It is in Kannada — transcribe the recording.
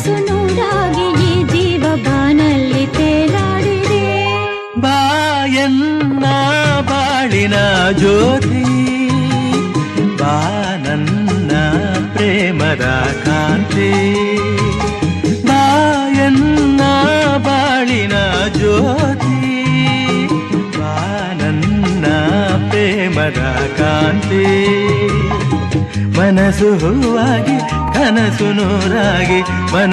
ಕನಸು ನೂರಾಗಿ ಈ ಜೀವ ಬಾನಲ್ಲಿ ತೇಲಾಡಿದೆ. ಬಾಯನ್ನ ಬಾಳಿನ ಜ್ಯೋತಿ, ಬಾ ನನ್ನ ಪ್ರೇಮದ ಕಾಂತಿ. ಬಾಯನ್ನ ಬಾಳಿನ ಜ್ಯೋತಿ, ಬಾ ನನ್ನ ಪ್ರೇಮದ ಕಾಂತಿ. ಮನಸ್ಸು ಹೂವಾಗಿ ಕನಸು ನೂರಾಗಿ ಮನಸ್ಸು